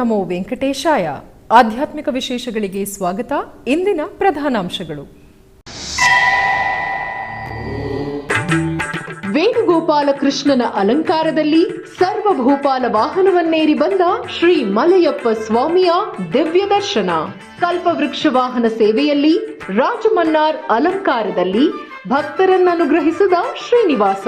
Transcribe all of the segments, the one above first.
ನಮೋ ವೆಂಕಟೇಶಾಯ. ಆಧ್ಯಾತ್ಮಿಕ ವಿಶೇಷಗಳಿಗೆ ಸ್ವಾಗತ. ಇಂದಿನ ಪ್ರಧಾನಾಂಶಗಳು. ವೇಣುಗೋಪಾಲ ಕೃಷ್ಣನ ಅಲಂಕಾರದಲ್ಲಿ ಸರ್ವಭೂಪಾಲ ವಾಹನವನ್ನೇರಿ ಬಂದ ಶ್ರೀ ಮಲಯಪ್ಪ ಸ್ವಾಮಿಯ ದಿವ್ಯ ದರ್ಶನ. ಕಲ್ಪವೃಕ್ಷ ವಾಹನ ಸೇವೆಯಲ್ಲಿ ರಾಜಮನ್ನಾರ್ ಅಲಂಕಾರದಲ್ಲಿ ಭಕ್ತರನ್ನನುಗ್ರಹಿಸಿದ ಶ್ರೀನಿವಾಸ.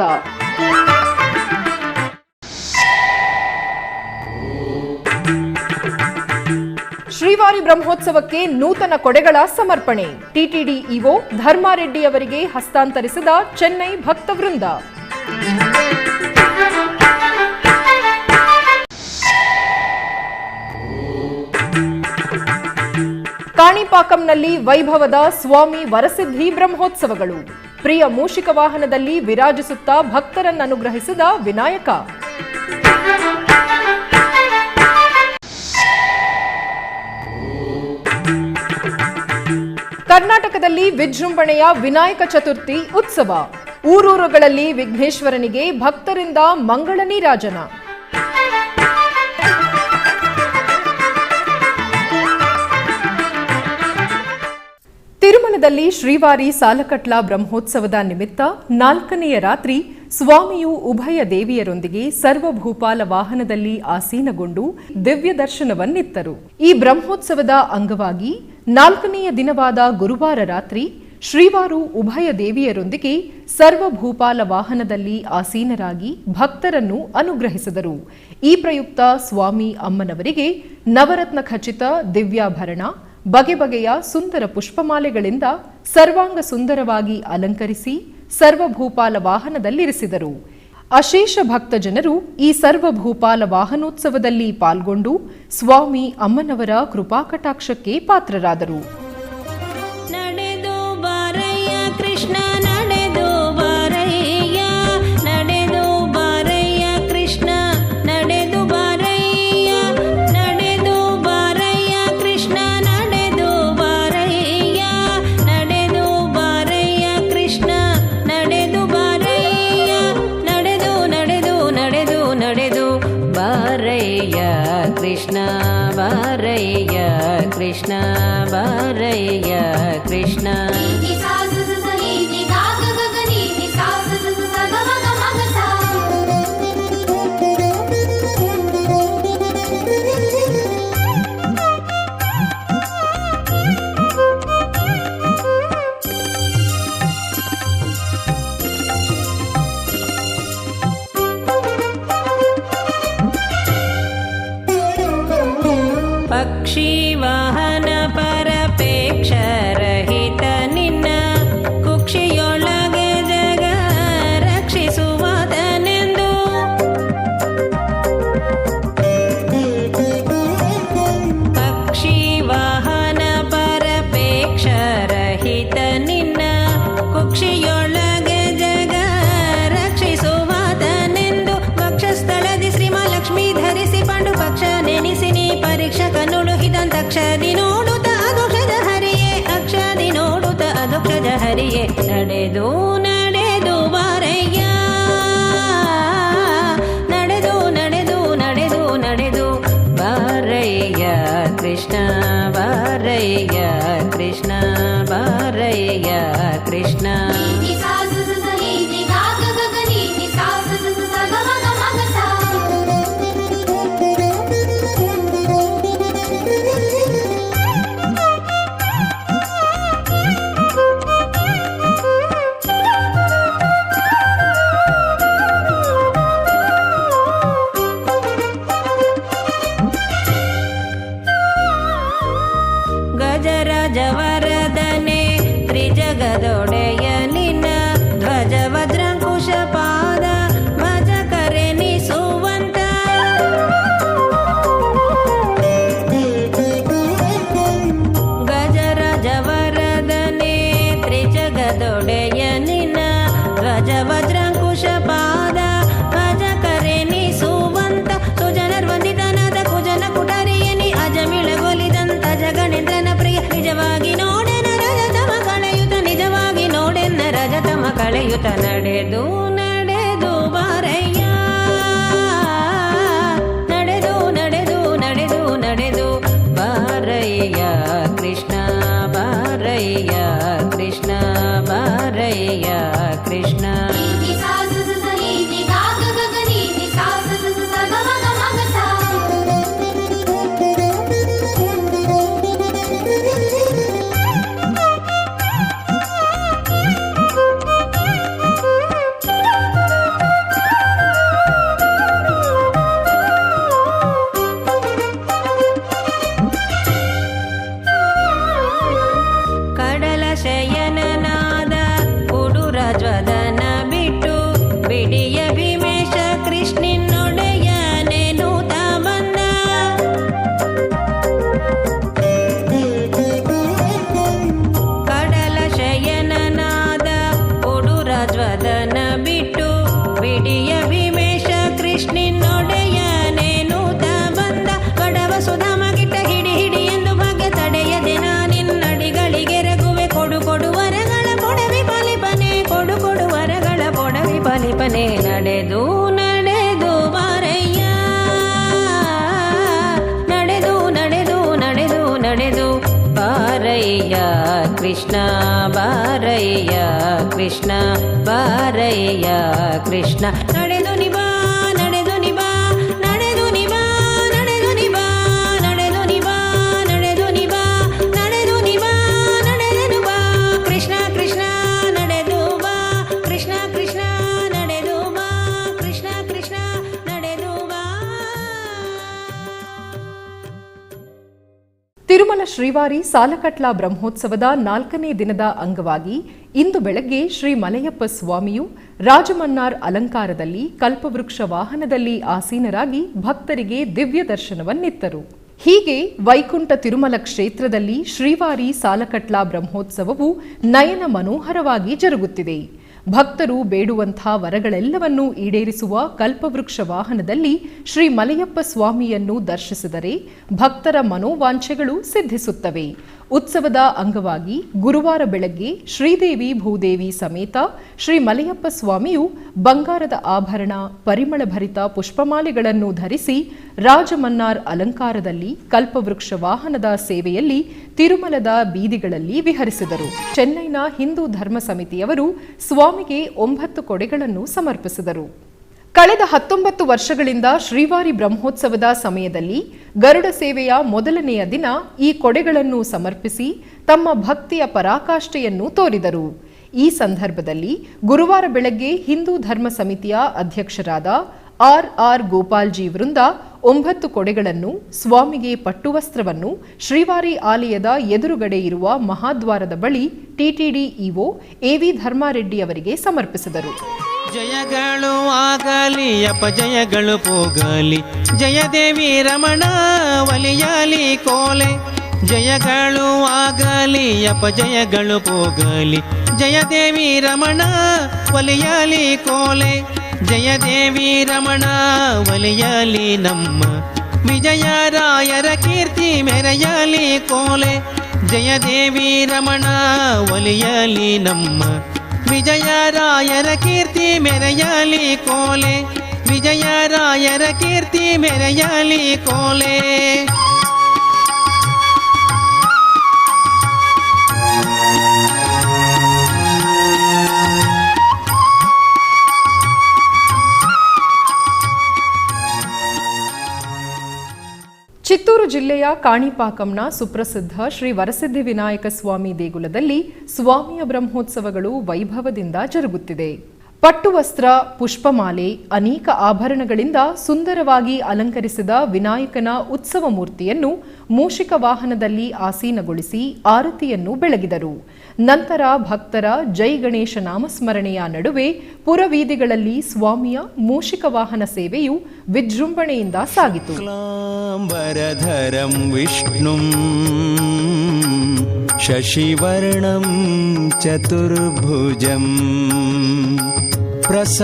ಶ್ರೀವಾರಿ ಬ್ರಹ್ಮೋತ್ಸವಕ್ಕೆ ನೂತನ ಕೊಡೆಗಳ ಸಮರ್ಪಣೆ. ಟಿಟಿಡಿ ಇಒ ಧರ್ಮಾರೆಡ್ಡಿ ಅವರಿಗೆ ಹಸ್ತಾಂತರಿಸಿದ ಚೆನ್ನೈ ಭಕ್ತವೃಂದ. ಕಾಣಿಪಾಕಂನಲ್ಲಿ ವೈಭವದ ಸ್ವಾಮಿ ವರಸಿದ್ಧಿ ಬ್ರಹ್ಮೋತ್ಸವಗಳು. ಪ್ರಿಯ ಮೂಷಿಕ ವಾಹನದಲ್ಲಿ ವಿರಾಜಿಸುತ್ತಾ ಭಕ್ತರನ್ನನುಗ್ರಹಿಸಿದ ವಿನಾಯಕ. ಕರ್ನಾಟಕದಲ್ಲಿ ವಿಜೃಂಭಣೆಯ ವಿನಾಯಕ ಚತುರ್ಥಿ ಉತ್ಸವ. ಊರೂರುಗಳಲ್ಲಿ ವಿಘ್ನೇಶ್ವರನಿಗೆ ಭಕ್ತರಿಂದ ಮಂಗಳ ನೀರಾಜನ. ತಿರುಮಲದಲ್ಲಿ ಶ್ರೀವಾರಿ ಸಾಲಕಟ್ಲ ಬ್ರಹ್ಮೋತ್ಸವದ ನಿಮಿತ್ತ 4ನೆಯ ರಾತ್ರಿ ಸ್ವಾಮಿಯು ಉಭಯ ದೇವಿಯರೊಂದಿಗೆ ಸರ್ವಭೂಪಾಲ ವಾಹನದಲ್ಲಿ ಆಸೀನಗೊಂಡು ದಿವ್ಯ ದರ್ಶನವನ್ನಿತ್ತರು. ಈ ಬ್ರಹ್ಮೋತ್ಸವದ ಅಂಗವಾಗಿ 4ನೆಯ ದಿನವಾದ ಗುರುವಾರ ರಾತ್ರಿ ಶ್ರೀವಾರು ಉಭಯ ದೇವಿಯರೊಂದಿಗೆ ಸರ್ವಭೂಪಾಲ ವಾಹನದಲ್ಲಿ ಆಸೀನರಾಗಿ ಭಕ್ತರನ್ನು ಅನುಗ್ರಹಿಸಿದರು. ಈ ಪ್ರಯುಕ್ತ ಸ್ವಾಮಿ ಅಮ್ಮನವರಿಗೆ ನವರತ್ನ ಖಚಿತ ದಿವ್ಯಾಭರಣ, ಬಗೆ ಬಗೆಯ ಸುಂದರ ಪುಷ್ಪಮಾಲೆಗಳಿಂದ ಸರ್ವಾಂಗ ಸುಂದರವಾಗಿ ಅಲಂಕರಿಸಿ ಸರ್ವಭೂಪಾಲ ವಾಹನದಲ್ಲಿರಿಸಿದರು. ಅಶೇಷ ಭಕ್ತ ಜನರು ಈ ಸರ್ವಭೂಪಾಲ ವಾಹನೋತ್ಸವದಲ್ಲಿ ಪಾಲ್ಗೊಂಡು ಸ್ವಾಮಿ ಅಮ್ಮನವರ ಕೃಪಾಕಟಾಕ್ಷಕ್ಕೆ ಪಾತ್ರರಾದರು. ನಡೆದು ಬಾರಯ್ಯ ಕೃಷ್ಣ, ನಡೆದು ಬಾರಯ್ಯ, ನಡೆದು ಬಾರಯ್ಯ ಕೃಷ್ಣ, ನಡೆದು ಬಾರಯ್ಯ, ನಡೆದು ಬಾರಯ್ಯ ಕೃಷ್ಣ, ನಡೆದು ಬಾರಯ್ಯ, ನಡೆದು ಬಾರಯ್ಯ ಕೃಷ್ಣ, ನಡೆದು ಬಾರಯ್ಯ, ನಡೆದು ನಡೆದು ನಡೆದು ನಡೆದು ಬಾರಯ್ಯ ಕೃಷ್ಣ, ಬಾರಯ್ಯ ಕೃಷ್ಣ, ಬಾರಯ್ಯ ಕೃಷ್ಣ. ಪಕ್ಷಿ ವಾಹನ ಪರಪೇಕ್ಷ ರಹಿತ ನಿನ್ನ ಕುಕ್ಷಿಯೊಳಗೆ ಜಗ ರಕ್ಷಿಸುವದನೆಂದು ಪಕ್ಷಿ ವಾಹನ ಪರಪೇಕ್ಷ ರಹಿತ ನಿನ್ನ ಕುಕ್ಷಿಯೊಳಗೆ ಜಗ ರಕ್ಷಿಸುವದನೆಂದು ವಕ್ಷಸ್ಥಳದಿ ಶ್ರೀಮಹಾಲಕ್ಷ್ಮೀ ಧರಿಸಿ ಪಾಂಡು ಪಕ್ಷ ನೆನೆಸಿ ಅಕ್ಷದಿ ನೋಡುತ್ತ ಅದೋಕ್ಷದ ಹರಿಯೇ, ಅಕ್ಷದಿ ನೋಡುತ್ತ ಅದೋಕ್ಷದ ಹರಿಯೇ, ನಡೆದು ನಡೆದು ಬಾರಯ್ಯ, ನಡೆದು ನಡೆದು ನಡೆದು ನಡೆದು ಬಾರಯ್ಯ ಕೃಷ್ಣ, ಬಾರಯ್ಯ ಕೃಷ್ಣ, ಬಾರಯ್ಯ ಕೃಷ್ಣ. ಗಜರಾಜವರದನೆ ತ್ರಿಜಗದೊಡೆಯ ನಿನ್ನ ಧ್ವಜ ವಜ್ರಂಕುಶ ಪಾದ ಭಜ ಕರೆನಿಸುವಂತ ಗಜರಾಜವರದನೆ ತ್ರಿಜಗದೊಡೆಯ ನಿನ್ನ ಧ್ವಜ ವಜ್ರಂಕುಶ ಪಾದ ಭಜ ಕರೆನಿಸುವಂತ ಸುಜನರ್ವಂದಿತನಾದ ಕುಜನ ಕುಟರಿಯನಿ ಅಜಮಿಳಗೊಲಿದಂತ ಜಗಣೇಂದ್ರನ ಪ್ರಿಯ ನಿಜವಾಗಿ ನೋಡೆನ ರಜತಮ ಕಳೆಯುತ, ನಿಜವಾಗಿ ನೋಡೆನ್ನ ರಜತಮ ಕಳೆಯುತ, ನಡೆದು ನಡೆದು ಬಾರಯ್ಯ, ನಡೆದು ನಡೆದು ನಡೆದು ಬಾರಯ್ಯ ಕೃಷ್ಣ ಬಾರಯ್ಯ ಕೃಷ್ಣ ಬಾರಯ್ಯ ಕೃಷ್ಣ ನಡೆದು ನಿಬಾ ನಡೆದು ನಿಬಾ ನಡೆದು ನಿಬಾ ನಡೆದು ನಿಬಾ ನಡೆದು ನಿಬಾ ನಡೆದು ನಿಬಾ ನಡೆದು ನಿಬಾ ನಡೆದು ಬಾ ಕೃಷ್ಣ ಕೃಷ್ಣ ನಡೆದು ಬಾ ಕೃಷ್ಣ ಕೃಷ್ಣ ನಡೆದು ಬಾ ಕೃಷ್ಣ ಕೃಷ್ಣ ನಡೆದು ಬಾ. ತಿರುಮಲ ಶ್ರೀವಾರಿ ಸಾಲಕಟ್ಲ ಬ್ರಹ್ಮೋತ್ಸವದ 4ನೇ ದಿನದ ಅಂಗವಾಗಿ ಇಂದು ಬೆಳಗ್ಗೆ ಶ್ರೀ ಮಲಯಪ್ಪ ಸ್ವಾಮಿಯು ರಾಜಮನ್ನಾರ್ ಅಲಂಕಾರದಲ್ಲಿ ಕಲ್ಪವೃಕ್ಷ ವಾಹನದಲ್ಲಿ ಆಸೀನರಾಗಿ ಭಕ್ತರಿಗೆ ದಿವ್ಯ ದರ್ಶನವನ್ನಿತ್ತರು. ಹೀಗೆ ವೈಕುಂಠ ತಿರುಮಲ ಕ್ಷೇತ್ರದಲ್ಲಿ ಶ್ರೀವಾರಿ ಸಾಲಕಟ್ಲ ಬ್ರಹ್ಮೋತ್ಸವವು ನಯನ ಮನೋಹರವಾಗಿ ಜರುಗುತ್ತಿದೆ. ಭಕ್ತರು ಬೇಡುವಂಥ ವರಗಳೆಲ್ಲವನ್ನೂ ಈಡೇರಿಸುವ ಕಲ್ಪವೃಕ್ಷ ವಾಹನದಲ್ಲಿ ಶ್ರೀ ಮಲಯಪ್ಪ ಸ್ವಾಮಿಯನ್ನು ದರ್ಶಿಸಿದರೆ ಭಕ್ತರ ಮನೋವಾಂಛೆಗಳು ಸಿದ್ಧಿಸುತ್ತವೆ. ಉತ್ಸವದ ಅಂಗವಾಗಿ ಗುರುವಾರ ಬೆಳಗ್ಗೆ ಶ್ರೀದೇವಿ ಭೂದೇವಿ ಸಮೇತ ಶ್ರೀ ಮಲಯಪ್ಪ ಸ್ವಾಮಿಯು ಬಂಗಾರದ ಆಭರಣ, ಪರಿಮಳಭರಿತ ಪುಷ್ಪಮಾಲೆಗಳನ್ನು ಧರಿಸಿ ರಾಜಮನ್ನಾರ್ ಅಲಂಕಾರದಲ್ಲಿ ಕಲ್ಪವೃಕ್ಷ ವಾಹನದ ಸೇವೆಯಲ್ಲಿ ತಿರುಮಲದ ಬೀದಿಗಳಲ್ಲಿ ವಿಹರಿಸಿದರು. ಚೆನ್ನೈನ ಹಿಂದೂ ಧರ್ಮ ಸಮಿತಿಯವರು ಸ್ವಾಮಿಗೆ 9 ಕೊಡೆಗಳನ್ನು ಸಮರ್ಪಿಸಿದರು. ಕಳೆದ 19 ವರ್ಷಗಳಿಂದ ಶ್ರೀವಾರಿ ಬ್ರಹ್ಮೋತ್ಸವದ ಸಮಯದಲ್ಲಿ ಗರುಡ ಸೇವೆಯ ಮೊದಲನೆಯ ದಿನ ಈ ಕೊಡೆಗಳನ್ನು ಸಮರ್ಪಿಸಿ ತಮ್ಮ ಭಕ್ತಿಯ ಪರಾಕಾಷ್ಠೆಯನ್ನು ತೋರಿದರು. ಈ ಸಂದರ್ಭದಲ್ಲಿ ಗುರುವಾರ ಬೆಳಗ್ಗೆ ಹಿಂದೂ ಧರ್ಮ ಸಮಿತಿಯ ಅಧ್ಯಕ್ಷರಾದ ಆರ್ ಗೋಪಾಲ್ಜಿ ವೃಂದ 9 ಕೊಡೆಗಳನ್ನು ಸ್ವಾಮಿಗೆ ಪಟ್ಟುವಸ್ತ್ರವನ್ನು ಶ್ರೀವಾರಿ ಆಲಯದ ಎದುರುಗಡೆ ಇರುವ ಮಹಾದ್ವಾರದ ಬಳಿ ಟಿಟಿಡಿ ಇಒ ಎವಿ ಧರ್ಮಾರೆಡ್ಡಿ ಅವರಿಗೆ ಸಮರ್ಪಿಸಿದರು. ಜಯಗಳು ಆಗಲಿ ಅಪಜಯಗಳು ಹೋಗಲಿ, ಜಯದೇವಿ ರಮಣ ಒಲಿಯಲಿ ಕೋಲೆ. ಜಯಗಳು ಆಗಲಿ ಅಪಜಯಗಳು ಹೋಗಲಿ, ಜಯದೇವಿ ರಮಣ ಒಲಿಯಲಿ ಕೋಲೆ. ಜಯದೇವಿ ರಮಣ ಒಲಿಯಲಿ ನಮ್ಮ ವಿಜಯರಾಯರ ಕೀರ್ತಿ ಮೆರೆಯಲಿ ಕೋಲೆ. ಜಯದೇವಿ ರಮಣ ಒಲಿಯಲಿ ನಮ್ಮ ವಿಜಯರಾಯರ ಕೀರ್ತಿ ಮೆರೆಯಲಿ ಕೋಲೆ. ವಿಜಯರಾಯರ ಕೀರ್ತಿ ಮೆರೆಯಲಿ ಕೋಲೆ. ಚಿತ್ತೂರು ಜಿಲ್ಲೆಯ ಕಾಣಿಪಾಕಂನ ಸುಪ್ರಸಿದ್ಧ ಶ್ರೀ ವರಸಿದ್ಧಿ ವಿನಾಯಕ ಸ್ವಾಮಿ ದೇಗುಲದಲ್ಲಿ ಸ್ವಾಮಿಯ ಬ್ರಹ್ಮೋತ್ಸವಗಳು ವೈಭವದಿಂದ ಜರುಗುತ್ತಿದೆ. ಪಟ್ಟುವಸ್ತ್ರ, ಪುಷ್ಪಮಾಲೆ, ಅನೇಕ ಆಭರಣಗಳಿಂದ ಸುಂದರವಾಗಿ ಅಲಂಕರಿಸಿದ ವಿನಾಯಕನ ಉತ್ಸವ ಮೂರ್ತಿಯನ್ನು ಮೂಷಿಕ ವಾಹನದಲ್ಲಿ ಆಸೀನಗೊಳಿಸಿ ಆರತಿಯನ್ನು ಬೆಳಗಿದರು. ನಂತರ ಭಕ್ತರ ಜೈ ಗಣೇಶ ನಾಮಸ್ಮರಣೆಯ ನಡುವೆ ಪುರವೀದಿಗಳಲ್ಲಿ ಸ್ವಾಮಿಯ ಮೂಷಿಕ ವಾಹನ ಸೇವೆಯು ವಿಜೃಂಭಣೆಯಿಂದ ಸಾಗಿತು. ಕ್ಲಾಂಬರಧರಂ ವಿಷ್ಣುಂ ಶಶಿವರ್ಣಂ ಚತುರ್ಭುಜಂ ಪ್ರಸನ್ನವದನಂ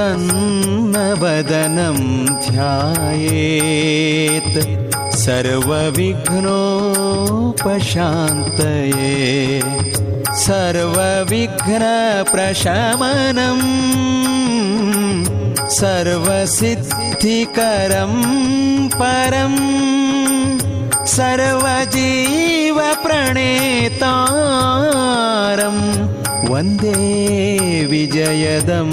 ಧ್ಯಾಯೇತ್ ಸರ್ವವಿಘ್ನೋಪಶಾಂತಯೇ. ಸರ್ವವಿಘ್ನಪ್ರಶಮನಂ ಸರ್ವಸಿದ್ಧಿಕರಂ ಪರಂ ಸರ್ವಜೀವಪ್ರಣೇತಾರಂ ವಂದೇ ವಿಜಯದಂ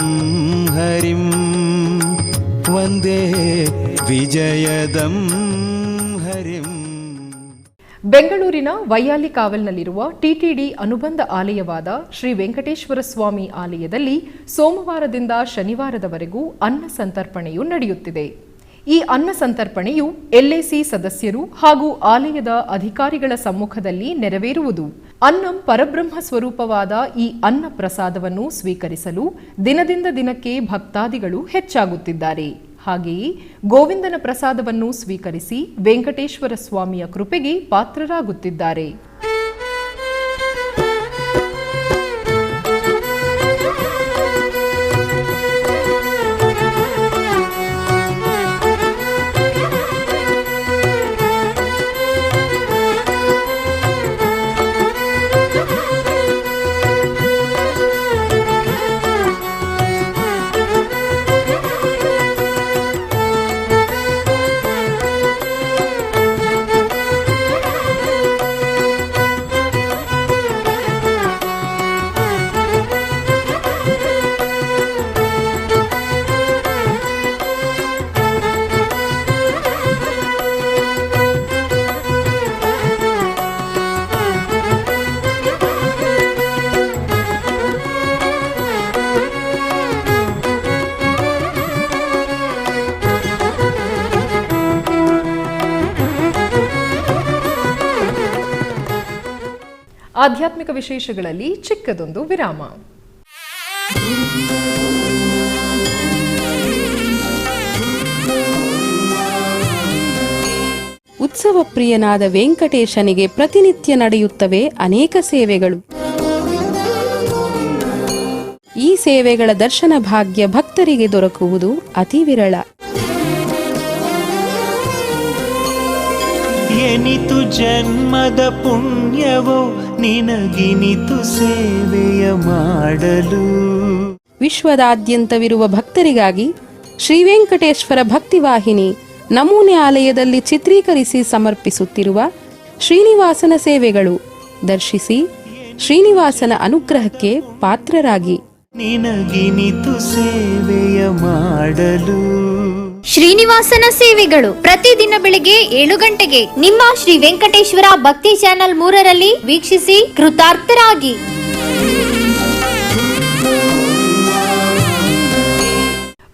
ಹರಿಂ. ವಂದೇ ವಿಜಯದಂ ಹರಿಂ. ಬೆಂಗಳೂರಿನ ವೈಯಾಲಿ ಕಾವಲ್ನಲ್ಲಿರುವ ಟಿಟಿಡಿ ಅನುಬಂಧ ಆಲಯವಾದ ಶ್ರೀ ವೆಂಕಟೇಶ್ವರ ಸ್ವಾಮಿ ಆಲಯದಲ್ಲಿ ಸೋಮವಾರದಿಂದ ಶನಿವಾರದವರೆಗೂ ಅನ್ನ ಸಂತರ್ಪಣೆಯು ನಡೆಯುತ್ತಿದೆ. ಈ ಅನ್ನ ಸಂತರ್ಪಣೆಯು ಎಲ್ಐಸಿ ಸದಸ್ಯರು ಹಾಗೂ ಆಲಯದ ಅಧಿಕಾರಿಗಳ ಸಮ್ಮುಖದಲ್ಲಿ ನೆರವೇರುವುದು. ಅನ್ನಂ ಪರಬ್ರಹ್ಮ ಸ್ವರೂಪವಾದ ಈ ಅನ್ನ ಪ್ರಸಾದವನ್ನು ಸ್ವೀಕರಿಸಲು ದಿನದಿಂದ ದಿನಕ್ಕೆ ಭಕ್ತಾದಿಗಳು ಹೆಚ್ಚಾಗುತ್ತಿದ್ದಾರೆ. ಹಾಗೆಯೇ ಗೋವಿಂದನ ಪ್ರಸಾದವನ್ನು ಸ್ವೀಕರಿಸಿ ವೆಂಕಟೇಶ್ವರ ಸ್ವಾಮಿಯ ಕೃಪೆಗೆ ಪಾತ್ರರಾಗುತ್ತಿದ್ದಾರೆ. ಆಧ್ಯಾತ್ಮಿಕ ವಿಶೇಷಗಳಲ್ಲಿ ಚಿಕ್ಕದೊಂದು ವಿರಾಮ. ಉತ್ಸವ ಪ್ರಿಯನಾದ ವೆಂಕಟೇಶನಿಗೆ ಪ್ರತಿನಿತ್ಯ ನಡೆಯುತ್ತವೆ ಅನೇಕ ಸೇವೆಗಳು. ಈ ಸೇವೆಗಳ ದರ್ಶನ ಭಾಗ್ಯ ಭಕ್ತರಿಗೆ ದೊರಕುವುದು ಅತಿ ವಿರಳ. ಎನಿತು ಜನ್ಮದ ಪುಣ್ಯವೋ ನಿನಗಿನಿತು ಸೇವೆಯ ಮಾಡಲು. ವಿಶ್ವದಾದ್ಯಂತವಿರುವ ಭಕ್ತರಿಗಾಗಿ ಶ್ರೀ ವೆಂಕಟೇಶ್ವರ ಭಕ್ತಿವಾಹಿನಿ ನಮೂನೆ ಆಲಯದಲ್ಲಿ ಚಿತ್ರೀಕರಿಸಿ ಸಮರ್ಪಿಸುತ್ತಿರುವ ಶ್ರೀನಿವಾಸನ ಸೇವೆಗಳು ದರ್ಶಿಸಿ ಶ್ರೀನಿವಾಸನ ಅನುಗ್ರಹಕ್ಕೆ ಪಾತ್ರರಾಗಿ. ನಿನಗಿನಿತು ಸೇವೆಯ ಮಾಡಲು. ಶ್ರೀನಿವಾಸನ ಸೇವೆಗಳು ಪ್ರತಿದಿನ ಬೆಳಗ್ಗೆ 7 ಗಂಟೆಗೆ ನಿಮ್ಮ ಶ್ರೀ ವೆಂಕಟೇಶ್ವರ ಭಕ್ತಿ ಚಾನೆಲ್ 3ರಲ್ಲಿ ವೀಕ್ಷಿಸಿ ಕೃತಾರ್ಥರಾಗಿ.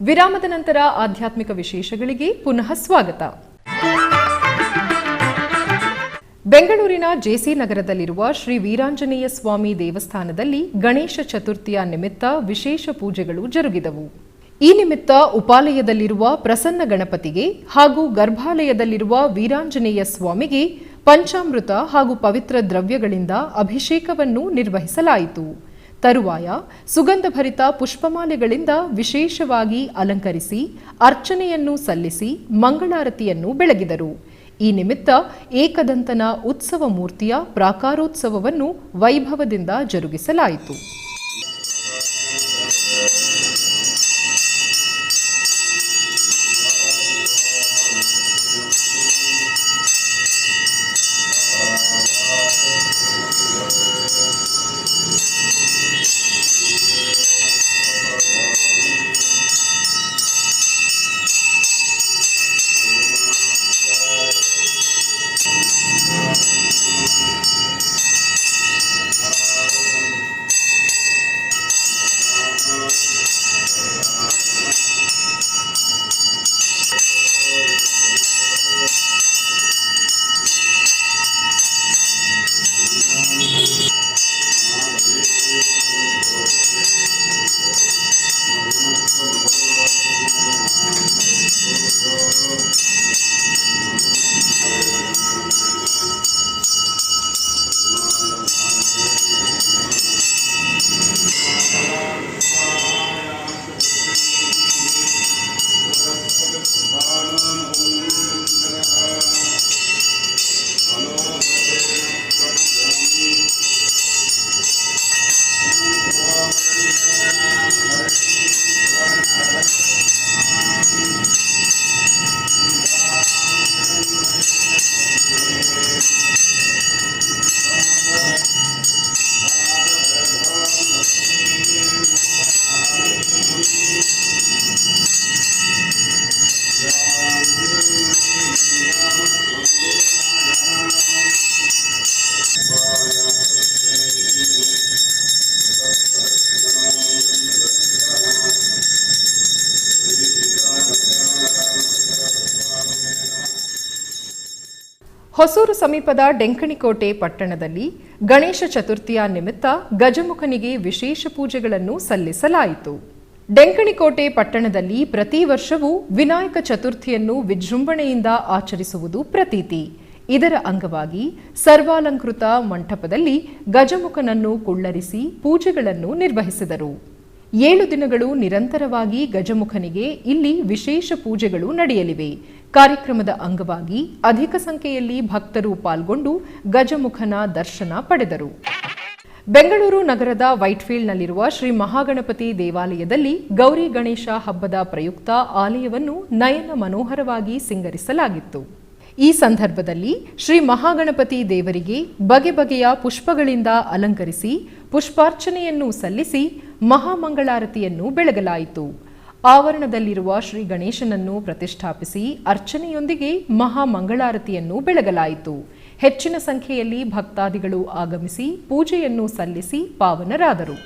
ವಿರಾಮದ ನಂತರ ಆಧ್ಯಾತ್ಮಿಕ ವಿಶೇಷಗಳಿಗೆ ಪುನಃ ಸ್ವಾಗತ. ಬೆಂಗಳೂರಿನ ಜೆಸಿ ನಗರದಲ್ಲಿರುವ ಶ್ರೀ ವೀರಾಂಜನೇಯ ಸ್ವಾಮಿ ದೇವಸ್ಥಾನದಲ್ಲಿ ಗಣೇಶ ಚತುರ್ಥಿಯ ನಿಮಿತ್ತ ವಿಶೇಷ ಪೂಜೆಗಳು ಜರುಗಿದವು. ಈ ನಿಮಿತ್ತ ಉಪಾಲಯದಲ್ಲಿರುವ ಪ್ರಸನ್ನ ಗಣಪತಿಗೆ ಹಾಗೂ ಗರ್ಭಾಲಯದಲ್ಲಿರುವ ವೀರಾಂಜನೇಯ ಸ್ವಾಮಿಗೆ ಪಂಚಾಮೃತ ಹಾಗೂ ಪವಿತ್ರ ದ್ರವ್ಯಗಳಿಂದ ಅಭಿಷೇಕವನ್ನು ನಿರ್ವಹಿಸಲಾಯಿತು. ತರುವಾಯ ಸುಗಂಧಭರಿತ ಪುಷ್ಪಮಾಲೆಗಳಿಂದ ವಿಶೇಷವಾಗಿ ಅಲಂಕರಿಸಿ ಅರ್ಚನೆಯನ್ನು ಸಲ್ಲಿಸಿ ಮಂಗಳಾರತಿಯನ್ನು ಬೆಳಗಿದರು. ಈ ನಿಮಿತ್ತ ಏಕದಂತನ ಉತ್ಸವ ಮೂರ್ತಿಯ ಪ್ರಾಕಾರೋತ್ಸವವನ್ನು ವೈಭವದಿಂದ ಜರುಗಿಸಲಾಯಿತು. ಹೊಸೂರು ಸಮೀಪದ ಡೆಂಕಣಿಕೋಟೆ ಪಟ್ಟಣದಲ್ಲಿ ಗಣೇಶ ಚತುರ್ಥಿಯ ನಿಮಿತ್ತ ಗಜಮುಖನಿಗೆ ವಿಶೇಷ ಪೂಜೆಗಳನ್ನು ಸಲ್ಲಿಸಲಾಯಿತು. ಡೆಂಕಣಿಕೋಟೆ ಪಟ್ಟಣದಲ್ಲಿ ಪ್ರತಿ ವರ್ಷವೂ ವಿನಾಯಕ ಚತುರ್ಥಿಯನ್ನು ವಿಜೃಂಭಣೆಯಿಂದ ಆಚರಿಸುವುದು ಪ್ರತೀತಿ. ಇದರ ಅಂಗವಾಗಿ ಸರ್ವಾಲಂಕೃತ ಮಂಟಪದಲ್ಲಿ ಗಜಮುಖನನ್ನು ಕುಳ್ಳರಿಸಿ ಪೂಜೆಗಳನ್ನು ನಿರ್ವಹಿಸಿದರು. 7 ದಿನಗಳು ನಿರಂತರವಾಗಿ ಗಜಮುಖನಿಗೆ ಇಲ್ಲಿ ವಿಶೇಷ ಪೂಜೆಗಳು ನಡೆಯಲಿವೆ. ಕಾರ್ಯಕ್ರಮದ ಅಂಗವಾಗಿ ಅಧಿಕ ಸಂಖ್ಯೆಯಲ್ಲಿ ಭಕ್ತರು ಪಾಲ್ಗೊಂಡು ಗಜಮುಖನ ದರ್ಶನ ಪಡೆದರು. ಬೆಂಗಳೂರು ನಗರದ ವೈಟ್ಫೀಲ್ಡ್ನಲ್ಲಿರುವ ಶ್ರೀ ಮಹಾಗಣಪತಿ ದೇವಾಲಯದಲ್ಲಿ ಗೌರಿ ಗಣೇಶ ಹಬ್ಬದ ಪ್ರಯುಕ್ತ ಆಲಯವನ್ನು ನಯನ ಮನೋಹರವಾಗಿ ಸಿಂಗರಿಸಲಾಗಿತ್ತು. ಈ ಸಂದರ್ಭದಲ್ಲಿ ಶ್ರೀ ಮಹಾಗಣಪತಿ ದೇವರಿಗೆ ಬಗೆ ಬಗೆಯ ಪುಷ್ಪಗಳಿಂದ ಅಲಂಕರಿಸಿ ಪುಷ್ಪಾರ್ಚನೆಯನ್ನು ಸಲ್ಲಿಸಿ ಮಹಾಮಂಗಳಾರತಿಯನ್ನು ಬೆಳಗಲಾಯಿತು. ಆವರಣದಲ್ಲಿರುವ ಶ್ರೀ ಗಣೇಶನನ್ನು ಪ್ರತಿಷ್ಠಾಪಿಸಿ ಅರ್ಚನೆಯೊಂದಿಗೆ ಮಹಾಮಂಗಳಾರತಿಯನ್ನು ಬೆಳಗಲಾಯಿತು. ಹೆಚ್ಚಿನ ಸಂಖ್ಯೆಯಲ್ಲಿ ಭಕ್ತಾದಿಗಳು ಆಗಮಿಸಿ ಪೂಜೆಯನ್ನು ಸಲ್ಲಿಸಿ ಪಾವನರಾದರು.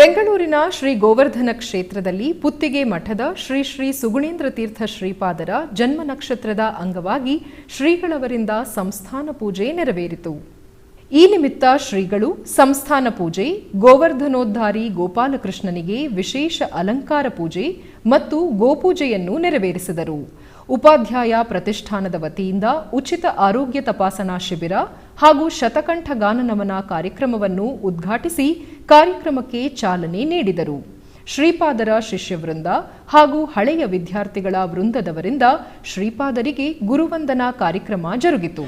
ಬೆಂಗಳೂರಿನ ಶ್ರೀ ಗೋವರ್ಧನ ಕ್ಷೇತ್ರದಲ್ಲಿ ಪುತ್ತಿಗೆ ಮಠದ ಶ್ರೀ ಶ್ರೀ ಸುಗುಣೇಂದ್ರ ತೀರ್ಥ ಶ್ರೀಪಾದರ ಜನ್ಮ ನಕ್ಷತ್ರದ ಅಂಗವಾಗಿ ಶ್ರೀಗಳವರಿಂದ ಸಂಸ್ಥಾನ ಪೂಜೆ ನೆರವೇರಿತು. ಈ ನಿಮಿತ್ತ ಶ್ರೀಗಳು ಸಂಸ್ಥಾನ ಪೂಜೆ, ಗೋವರ್ಧನೋದ್ಧಾರಿ ಗೋಪಾಲಕೃಷ್ಣನಿಗೆ ವಿಶೇಷ ಅಲಂಕಾರ ಪೂಜೆ ಮತ್ತು ಗೋಪೂಜೆಯನ್ನು ನೆರವೇರಿಸಿದರು. ಉಪಾಧ್ಯಾಯ ಪ್ರತಿಷ್ಠಾನದ ವತಿಯಿಂದ ಉಚಿತ ಆರೋಗ್ಯ ತಪಾಸಣಾ ಶಿಬಿರ ಹಾಗೂ ಶತಕಂಠ ಗಾನನಮನ ಕಾರ್ಯಕ್ರಮವನ್ನು ಉದ್ಘಾಟಿಸಿ ಕಾರ್ಯಕ್ರಮಕ್ಕೆ ಚಾಲನೆ ನೀಡಿದರು. ಶ್ರೀಪಾದರ ಶಿಷ್ಯವೃಂದ ಹಾಗೂ ಹಳೆಯ ವಿದ್ಯಾರ್ಥಿಗಳ ವೃಂದದವರಿಂದ ಶ್ರೀಪಾದರಿಗೆ ಗುರುವಂದನಾ ಕಾರ್ಯಕ್ರಮ ಜರುಗಿತು.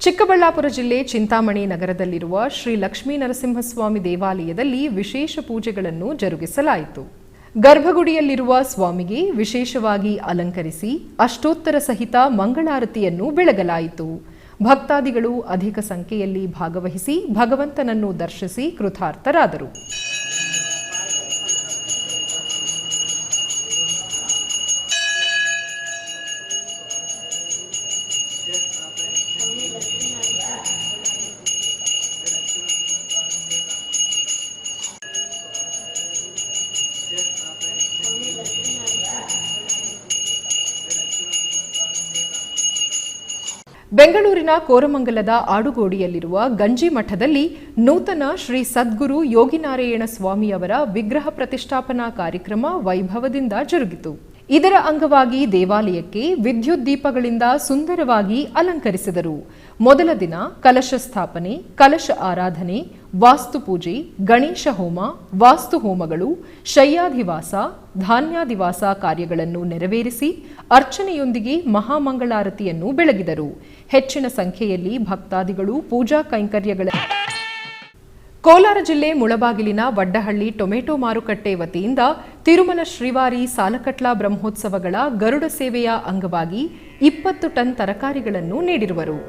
ಚಿಕ್ಕಬಳ್ಳಾಪುರ ಜಿಲ್ಲೆ ಚಿಂತಾಮಣಿ ನಗರದಲ್ಲಿರುವ ಶ್ರೀ ಲಕ್ಷ್ಮೀ ನರಸಿಂಹಸ್ವಾಮಿ ದೇವಾಲಯದಲ್ಲಿ ವಿಶೇಷ ಪೂಜೆಗಳನ್ನು ಜರುಗಿಸಲಾಯಿತು. ಗರ್ಭಗುಡಿಯಲ್ಲಿರುವ ಸ್ವಾಮಿಗೆ ವಿಶೇಷವಾಗಿ ಅಲಂಕರಿಸಿ ಅಷ್ಟೋತ್ತರ ಸಹಿತ ಮಂಗಳಾರತಿಯನ್ನು ಬೆಳಗಲಾಯಿತು. ಭಕ್ತಾದಿಗಳು ಅಧಿಕ ಸಂಖ್ಯೆಯಲ್ಲಿ ಭಾಗವಹಿಸಿ ಭಗವಂತನನ್ನು ದರ್ಶಿಸಿ ಕೃತಾರ್ಥರಾದರು. ಬೆಂಗಳೂರಿನ ಕೋರಮಂಗಲದ ಆಡುಗೋಡಿಯಲ್ಲಿರುವ ಗಂಜಿ ಮಠದಲ್ಲಿ ನೂತನ ಶ್ರೀ ಸದ್ಗುರು ಯೋಗಿನಾರಾಯಣ ಸ್ವಾಮಿಯವರ ವಿಗ್ರಹ ಪ್ರತಿಷ್ಠಾಪನಾ ಕಾರ್ಯಕ್ರಮ ವೈಭವದಿಂದ ಜರುಗಿತು. ಇದರ ಅಂಗವಾಗಿ ದೇವಾಲಯಕ್ಕೆ ವಿದ್ಯುತ್ ದೀಪಗಳಿಂದ ಸುಂದರವಾಗಿ ಅಲಂಕರಿಸಿದರು. ಮೊದಲ ದಿನ ಕಲಶ ಸ್ಥಾಪನೆ, ಕಲಶ ಆರಾಧನೆ, ವಾಸ್ತುಪೂಜೆ, ಗಣೇಶ ಹೋಮ, ವಾಸ್ತು ಹೋಮಗಳು, ಶಯ್ಯಾಧಿವಾಸ, ಧಾನ್ಯಾಧಿವಾಸ ಕಾರ್ಯಗಳನ್ನು ನೆರವೇರಿಸಿ ಅರ್ಚನೆಯೊಂದಿಗೆ ಮಹಾಮಂಗಳಾರತಿಯನ್ನು ಬೆಳಗಿದರು. ಹೆಚ್ಚಿನ ಸಂಖ್ಯೆಯಲ್ಲಿ ಭಕ್ತಾದಿಗಳು ಪೂಜಾ ಕೈಂಕರ್ಯಗಳ ಕೋಲಾರ ಜಿಲ್ಲೆ ಮುಳಬಾಗಿಲಿನ ವಡ್ಡಹಳ್ಳಿ ಟೊಮೆಟೊ ಮಾರುಕಟ್ಟೆ ವತಿಯಿಂದ ತಿರುಮಲ ಶ್ರೀವಾರಿ ಸಾಲಕಟ್ಲ ಬ್ರಹ್ಮೋತ್ಸವಗಳ ಗರುಡ ಸೇವೆಯ ಅಂಗವಾಗಿ 20 ಟನ್ ತರಕಾರಿಗಳನ್ನು ನೀಡಿರುವರು.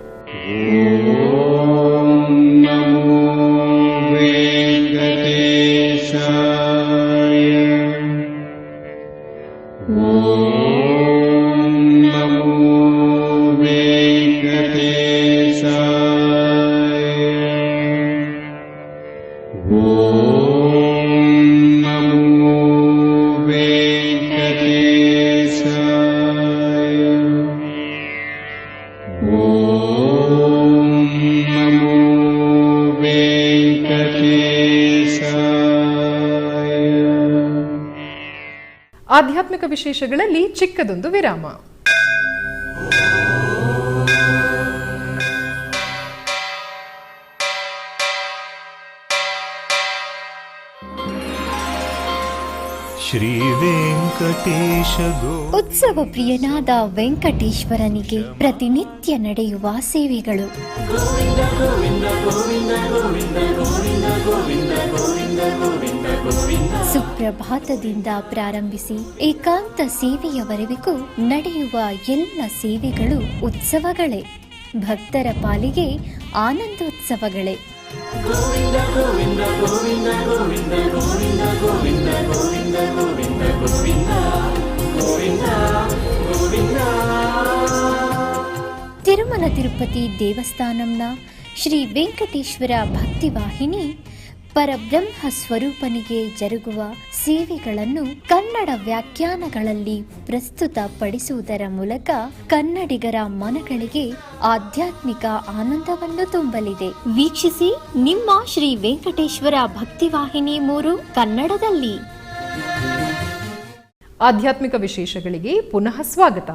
ಆಧ್ಯಾತ್ಮಿಕ ವಿಶೇಷಗಳಲ್ಲಿ ಚಿಕ್ಕದೊಂದು ವಿರಾಮ. ಶ್ರೀ ವೆಂಕಟೇಶ ಉತ್ಸವ ಪ್ರಿಯನಾದ ವೆಂಕಟೇಶ್ವರನಿಗೆ ಪ್ರತಿನಿತ್ಯ ನಡೆಯುವ ಸೇವೆಗಳು. ಸುಪ್ರಭಾತದಿಂದ ಪ್ರಾರಂಭಿಸಿ ಏಕಾಂತ ಸೇವೆಯವರೆಗೂ ನಡೆಯುವ ಎಲ್ಲ ಸೇವೆಗಳು ಉತ್ಸವಗಳೇ. ಭಕ್ತರ ಪಾಲಿಗೆ ಆನಂದೋತ್ಸವಗಳೇ. ತಿರುಮಲ ತಿರುಪತಿ ದೇವಸ್ಥಾನಂನ ಶ್ರೀ ವೆಂಕಟೇಶ್ವರ ಭಕ್ತಿವಾಹಿನಿ ಪರಬ್ರಹ್ಮ ಸ್ವರೂಪನಿಗೆ ಜರುಗುವ ಸೇವೆಗಳನ್ನು ಕನ್ನಡ ವ್ಯಾಖ್ಯಾನಗಳಲ್ಲಿ ಪ್ರಸ್ತುತಪಡಿಸುವುದರ ಮೂಲಕ ಕನ್ನಡಿಗರ ಮನಗಳಿಗೆ ಆಧ್ಯಾತ್ಮಿಕ ಆನಂದವನ್ನು ತುಂಬಲಿದೆ. ವೀಕ್ಷಿಸಿ ನಿಮ್ಮ ಶ್ರೀ ವೆಂಕಟೇಶ್ವರ ಭಕ್ತಿವಾಹಿನಿ 3 ಕನ್ನಡದಲ್ಲಿ. ಆಧ್ಯಾತ್ಮಿಕ ವಿಶೇಷಗಳಿಗೆ ಪುನಃ ಸ್ವಾಗತ.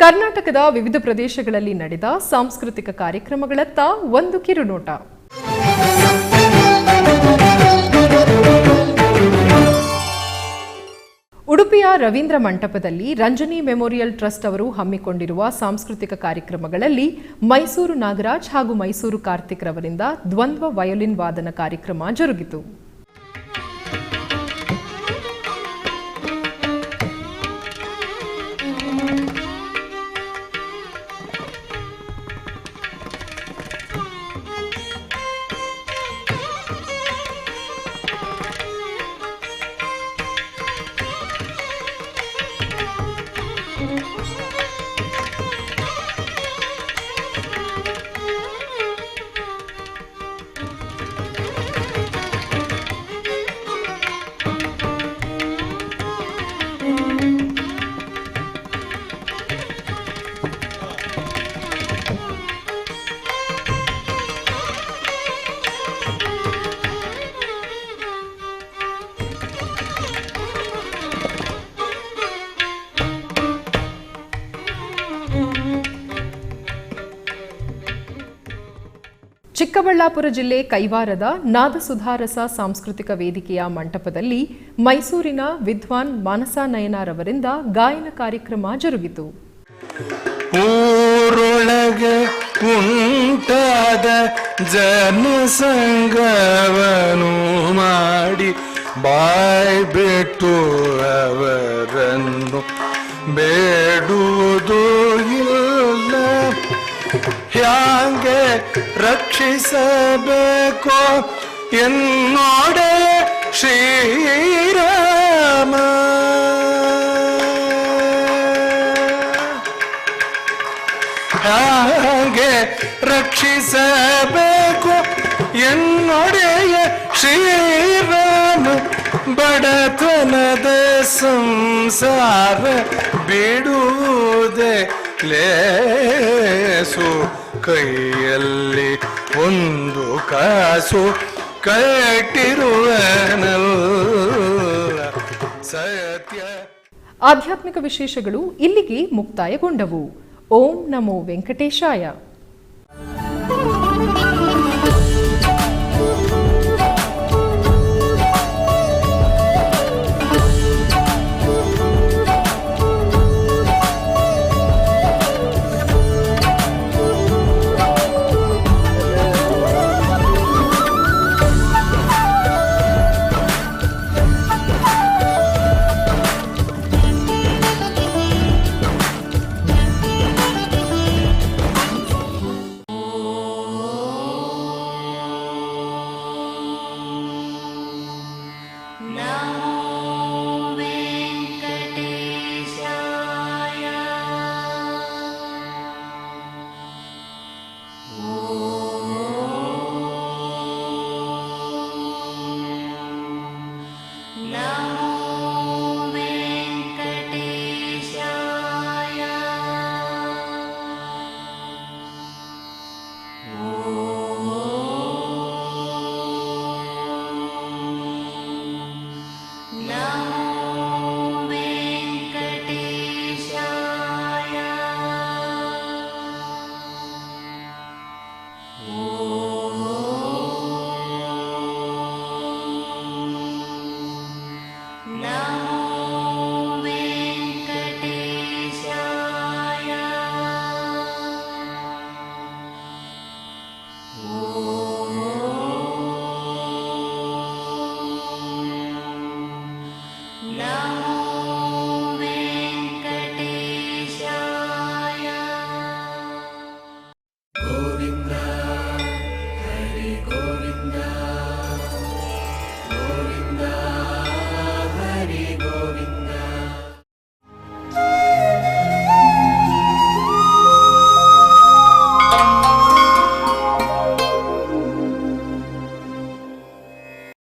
ಕರ್ನಾಟಕದ ವಿವಿಧ ಪ್ರದೇಶಗಳಲ್ಲಿ ನಡೆದ ಸಾಂಸ್ಕೃತಿಕ ಕಾರ್ಯಕ್ರಮಗಳತ್ತ ಒಂದು ಕಿರುನೋಟ. ಉಡುಪಿಯ ರವೀಂದ್ರ ಮಂಟಪದಲ್ಲಿ ರಂಜನಿ ಮೆಮೋರಿಯಲ್ ಟ್ರಸ್ಟ್ ಅವರು ಹಮ್ಮಿಕೊಂಡಿರುವ ಸಾಂಸ್ಕೃತಿಕ ಕಾರ್ಯಕ್ರಮಗಳಲ್ಲಿ ಮೈಸೂರು ನಾಗರಾಜ್ ಹಾಗೂ ಮೈಸೂರು ಕಾರ್ತಿಕ್ ರವರಿಂದ ದ್ವಂದ್ವ ವಯೋಲಿನ್ ವಾದನ ಕಾರ್ಯಕ್ರಮ ಜರುಗಿತು. ಚಿಕ್ಕಬಳ್ಳಾಪುರ ಜಿಲ್ಲೆ ಕೈವಾರದ ನಾದಸುಧಾರಸ ಸಾಂಸ್ಕೃತಿಕ ವೇದಿಕೆಯ ಮಂಟಪದಲ್ಲಿ ಮೈಸೂರಿನ ವಿದ್ವಾನ್ ಮಾನಸ ನಯನಾರವರಿಂದ ಗಾಯನ ಕಾರ್ಯಕ್ರಮ ಜರುಗಿತು. ಊರೊಳಗೆ ಉಂಟಾದ ಜನಸಂಗವನು ಮಾಡಿ ಬಾಯ್ ಬಿಟ್ಟು ಅವರನ್ನು ಬೇಡುವುದು ಇಲ್ಲ. ಹ್ಯಾಂಗೆ ರಕ್ಷಿಸಬೇಕೋ ಎನ್ನೋಡೆ ಶ್ರೀರಾಮ. ಹ್ಯಾಂಗೆ ರಕ್ಷಿಸಬೇಕು ಎನ್ನೊಡೆಯ ಶ್ರೀರಾಮ. ಬಡತನದ ಸಂಸಾರ ಬಿಡುವುದೇ ಲೇಸು. ಕೈಯಲ್ಲಿ ಒಂದು ಕಾಸು ಕಟ್ಟಿರುವನಲ್ಲ ಸತ್ಯ. ಆಧ್ಯಾತ್ಮಿಕ ವಿಶೇಷಗಳು ಇಲ್ಲಿಗೆ ಮುಕ್ತಾಯಗೊಂಡವು. ಓಂ ನಮೋ ವೆಂಕಟೇಶಾಯ.